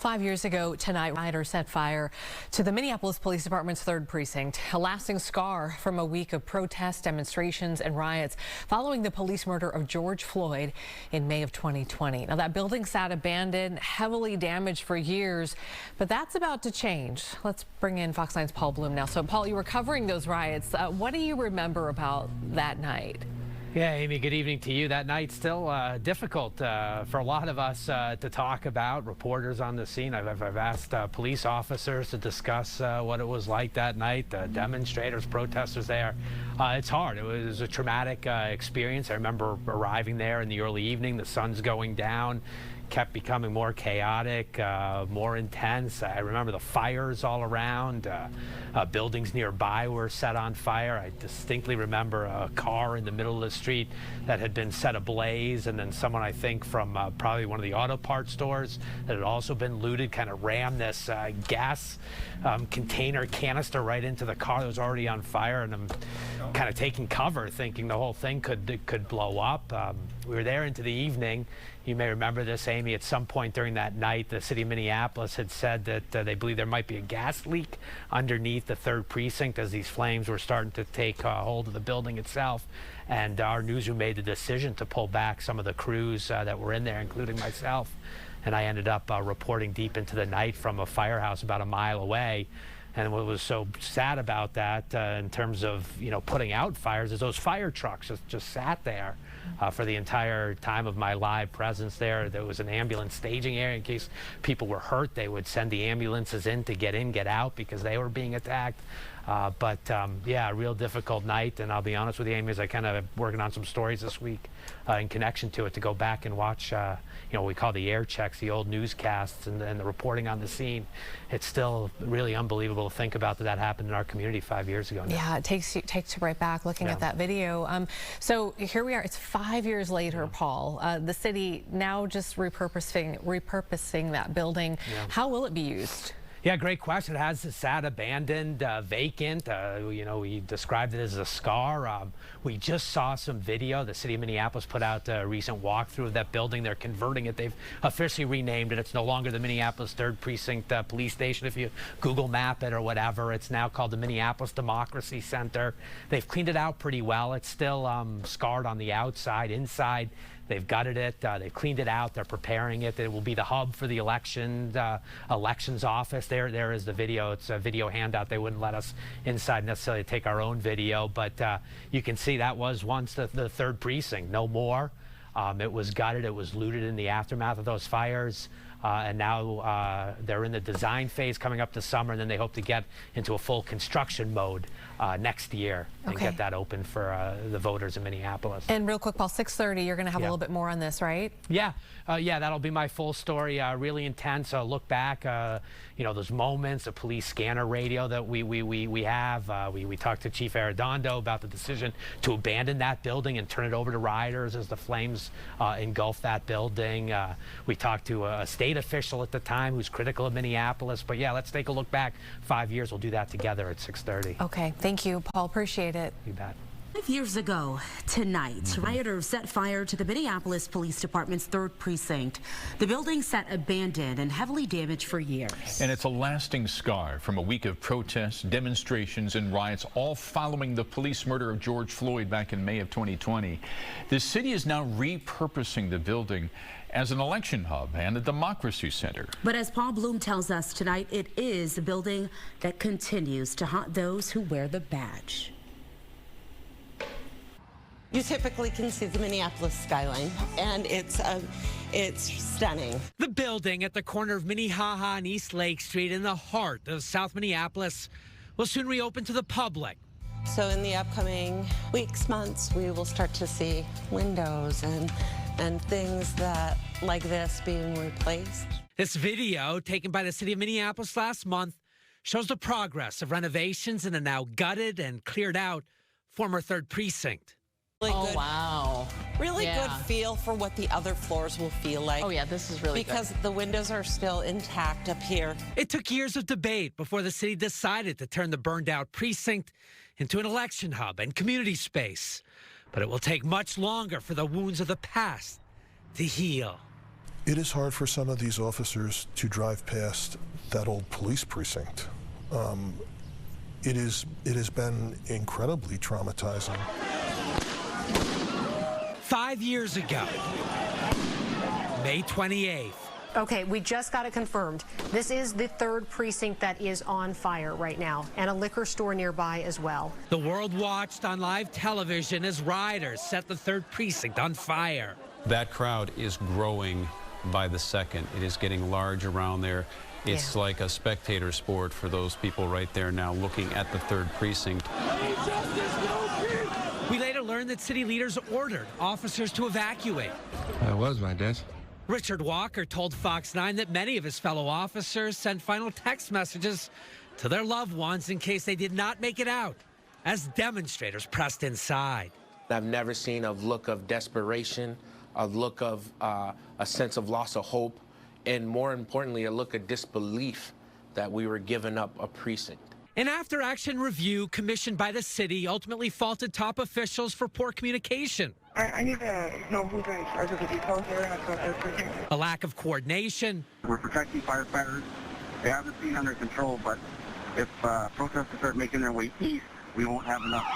5 years ago tonight, rioters set fire to the Minneapolis Police Department's Third Precinct, a lasting scar from a week of protests, demonstrations, and riots following the police murder of George Floyd in May of 2020. Now, that building sat abandoned, heavily damaged for years, but that's about to change. Let's bring in Fox 9's Paul Blume now. So, Paul, you were covering those riots. What do you remember about that night? Yeah, Amy, good evening to you. That night still difficult for a lot of us to talk about. Reporters on the scene. I've asked police officers to discuss what it was like that night. Demonstrators, protesters there. It's hard. It was a traumatic experience. I remember arriving there in the early evening. The sun's going down. Kept becoming more chaotic, more intense. I remember the fires all around. Buildings nearby were set on fire. I distinctly remember a car in the middle of the street that had been set ablaze, and then someone, I think, from probably one of the auto parts stores that had also been looted kind of rammed this gas container canister right into the car that was already on fire, and I'm kind of taking cover thinking the whole thing could blow up. We were there into the evening. You may remember this, Amy. At some point during that night, the city of Minneapolis had said that they believe there might be a gas leak underneath the Third Precinct as these flames were starting to take hold of the building itself. And our newsroom made the decision to pull back some of the crews that were in there, including myself. And I ended up reporting deep into the night from a firehouse about a mile away. And what was so sad about that in terms of, putting out fires is those fire trucks just sat there for the entire time of my live presence there. There was an ambulance staging area in case people were hurt. They would send the ambulances in, get out because they were being attacked. Yeah, a real difficult night. And I'll be honest with you, Amy, as I kind of working on some stories this week in connection to it, to go back and watch, what we call the air checks, the old newscasts and the reporting on the scene. It's still really unbelievable to think about that happened in our community 5 years ago now. Yeah, it takes you right back looking at that video. So here we are. It's 5 years later, Paul. The city now just repurposing that building. How will it be used? Yeah, great question. It has sat abandoned, vacant. We described it as a scar. We just saw some video. The city of Minneapolis put out a recent walkthrough of that building. They're converting it. They've officially renamed it. It's no longer the Minneapolis Third Precinct Police Station. If you Google map it or whatever, it's now called the Minneapolis Democracy Center. They've cleaned it out pretty well. It's still scarred on the outside. Inside, they've gutted it. They've cleaned it out. They're preparing it. It will be the hub for the elections office. There is the video. It's a video handout. They wouldn't let us inside necessarily take our own video, but you can see that was once the Third Precinct. No more. It was gutted. It was looted in the aftermath of those fires. And now they're in the design phase coming up this summer, and then they hope to get into a full construction mode next year and get that open for the voters in Minneapolis. And real quick, Paul, 6:30, you're going to have a little bit more on this, right? Yeah, that'll be my full story. Really intense. Look back, those moments, the police scanner radio that we have. We talked to Chief Arredondo about the decision to abandon that building and turn it over to rioters as the flames engulfed that building. We talked to a state official at the time who's critical of Minneapolis. But yeah, let's take a look back 5 years. We'll do that together at 6:30. Okay, thank you, Paul. Appreciate it. You bet. 5 years ago tonight, rioters set fire to the Minneapolis Police Department's Third Precinct. The building sat abandoned and heavily damaged for years. And it's a lasting scar from a week of protests, demonstrations, and riots, all following the police murder of George Floyd back in May of 2020. The city is now repurposing the building as an election hub and a democracy center. But as Paul Blume tells us tonight, it is a building that continues to haunt those who wear the badge. You typically can see the Minneapolis skyline, and it's stunning. The building at the corner of Minnehaha and East Lake Street in the heart of South Minneapolis will soon reopen to the public. So in the upcoming weeks, months, we will start to see windows and things like this being replaced. This video, taken by the city of Minneapolis last month, shows the progress of renovations in a now gutted and cleared out former Third Precinct. Wow. Really good feel for what the other floors will feel like. Oh, yeah, this is really good. Because the windows are still intact up here. It took years of debate before the city decided to turn the burned out precinct into an election hub and community space. But it will take much longer for the wounds of the past to heal. It is hard for some of these officers to drive past that old police precinct. It has been incredibly traumatizing. 5 years ago, May 28th. Okay, we just got it confirmed. This is the 3rd precinct that is on fire right now, and a liquor store nearby as well. The world watched on live television as rioters set the 3rd precinct on fire. That crowd is growing by the second. It is getting large around there. It's like a spectator sport for those people right there now looking at the 3rd precinct. We later learned that city leaders ordered officers to evacuate. That was my desk. Richard Walker told Fox 9 that many of his fellow officers sent final text messages to their loved ones in case they did not make it out as demonstrators pressed inside. I've never seen a look of desperation, a look of a sense of loss of hope, and more importantly, a look of disbelief that we were giving up a precinct. An after-action review commissioned by the city ultimately faulted top officials for poor communication. I need to know who's in charge of the details here at the 3rd precinct. A lack of coordination. We're protecting firefighters. They have the scene under control, but if protesters start making their way east, we won't have enough.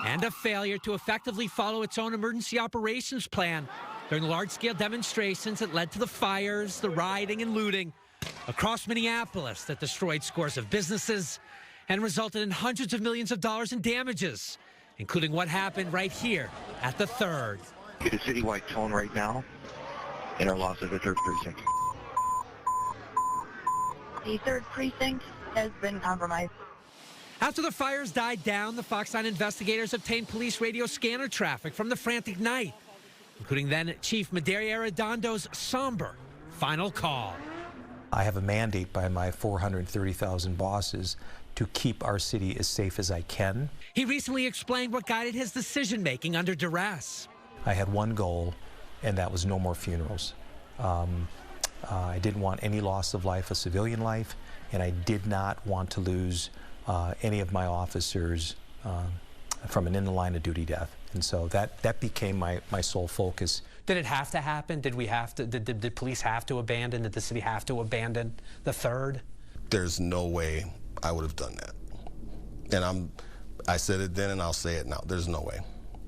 And a failure to effectively follow its own emergency operations plan during the large-scale demonstrations that led to the fires, the rioting, and looting across Minneapolis that destroyed scores of businesses and resulted in hundreds of millions of dollars in damages, including what happened right here at the 3rd. Get a citywide tone right now in our loss of the 3rd precinct. The 3rd precinct has been compromised. After the fires died down, the Fox 9 investigators obtained police radio scanner traffic from the frantic night, including then Chief Maderi Arredondo's somber final call. I have a mandate by my 430,000 bosses to keep our city as safe as I can. He recently explained what guided his decision-making under duress. I had one goal, and that was no more funerals. I didn't want any loss of life, a civilian life, and I did not want to lose any of my officers from an in-the-line-of-duty death. And so that became my sole focus. Did it have to happen? Did police have to abandon? Did the city have to abandon the 3rd? There's no way I would have done that. And I said it then and I'll say it now. There's no way.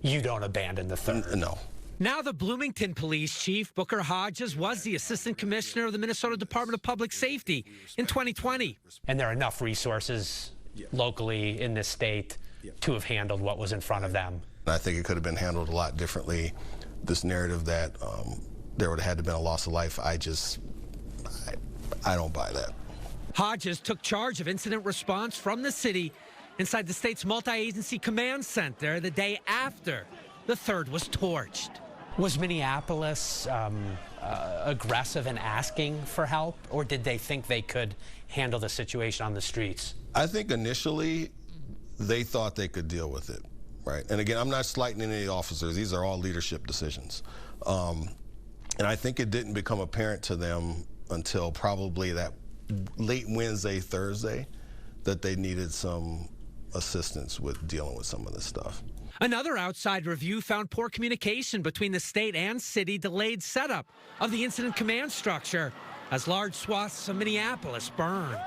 You don't abandon the 3rd? No. Now the Bloomington Police Chief, Booker Hodges, was the Assistant Commissioner of the Minnesota Department of Public Safety in 2020. And there are enough resources locally in this state to have handled what was in front of them. I think it could have been handled a lot differently. This narrative that there would have had to been a loss of life, I don't buy that. Hodges took charge of incident response from the city inside the state's multi-agency command center the day after the 3rd was torched. Was Minneapolis aggressive in asking for help, or did they think they could handle the situation on the streets? I think initially they thought they could deal with it, right? And again, I'm not slighting any officers. These are all leadership decisions. And I think it didn't become apparent to them until probably that late Wednesday, Thursday, that they needed some assistance with dealing with some of this stuff. Another outside review found poor communication between the state and city delayed setup of the incident command structure as large swaths of Minneapolis burned.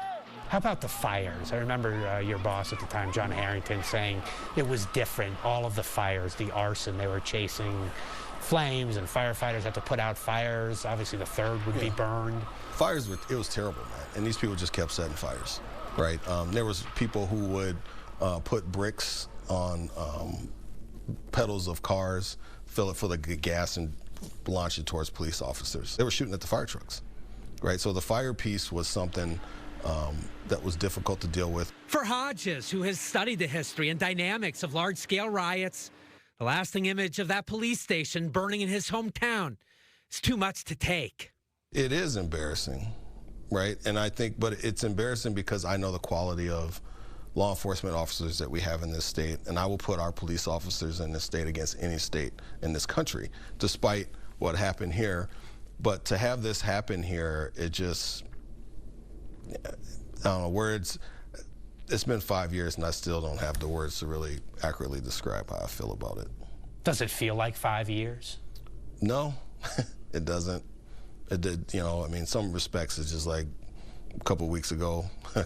How about the fires? I remember your boss at the time, John Harrington, saying it was different. All of the fires, the arson, they were chasing flames and firefighters had to put out fires. Obviously the 3rd would be burned. Fires, it was terrible, man. And these people just kept setting fires, right? There was people who would put bricks on pedals of cars, fill it full of gas, and launch it towards police officers. They were shooting at the fire trucks, right? So the fire piece was something that was difficult to deal with. For Hodges, who has studied the history and dynamics of large-scale riots, the lasting image of that police station burning in his hometown is too much to take. It is embarrassing, right? And I think, but it's embarrassing because I know the quality of law enforcement officers that we have in this state, and I will put our police officers in this state against any state in this country, despite what happened here. But to have this happen here, it just, I don't know, words, it's been 5 years and I still don't have the words to really accurately describe how I feel about it. Does it feel like 5 years? No, It doesn't. It did, you know, I mean, some respects it's just like a couple weeks ago, I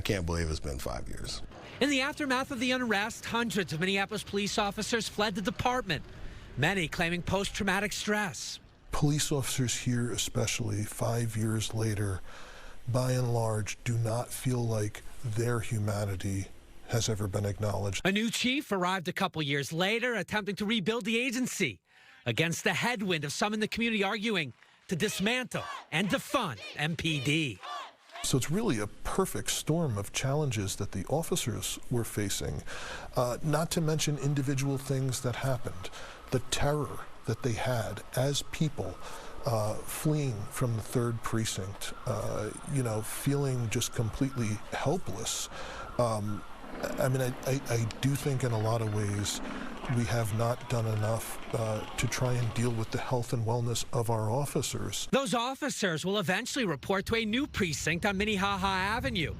can't believe it's been 5 years. In the aftermath of the unrest, hundreds of Minneapolis police officers fled the department, many claiming post-traumatic stress. Police officers here, especially 5 years later, by and large, do not feel like their humanity has ever been acknowledged. A new chief arrived a couple years later, attempting to rebuild the agency against the headwind of some in the community arguing to dismantle and defund MPD. So it's really a perfect storm of challenges that the officers were facing, not to mention individual things that happened, the terror that they had as people fleeing from the 3rd Precinct, you know, feeling just completely helpless. I mean, I do think in a lot of ways we have not done enough to try and deal with the health and wellness of our officers. Those officers will eventually report to a new precinct on Minnehaha Avenue.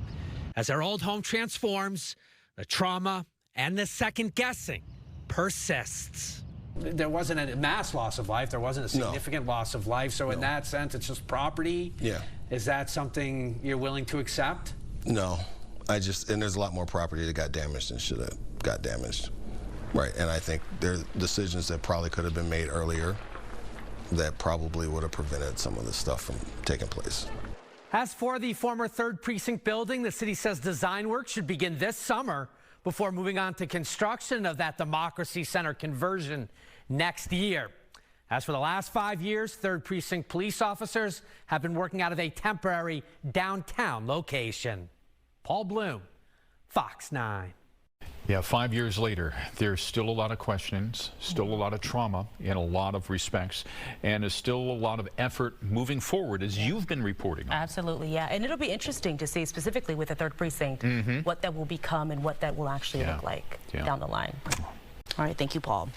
As their old home transforms, the trauma and the second guessing persists. There wasn't a mass loss of life. There wasn't a significant loss of life. So in that sense, it's just property. Yeah. Is that something you're willing to accept? No. And there's a lot more property that got damaged than should have got damaged. Right, and I think there are decisions that probably could have been made earlier that probably would have prevented some of this stuff from taking place. As for the former 3rd Precinct building, the city says design work should begin this summer before moving on to construction of that Democracy Center conversion next year. As for the last 5 years, 3rd Precinct police officers have been working out of a temporary downtown location. Paul Blume, Fox 9. Yeah, 5 years later, there's still a lot of questions, still a lot of trauma in a lot of respects, and there's still a lot of effort moving forward, as you've been reporting on. Absolutely, yeah. And it'll be interesting to see, specifically with the 3rd Precinct, what that will become and what that will actually look like down the line. All right, thank you, Paul.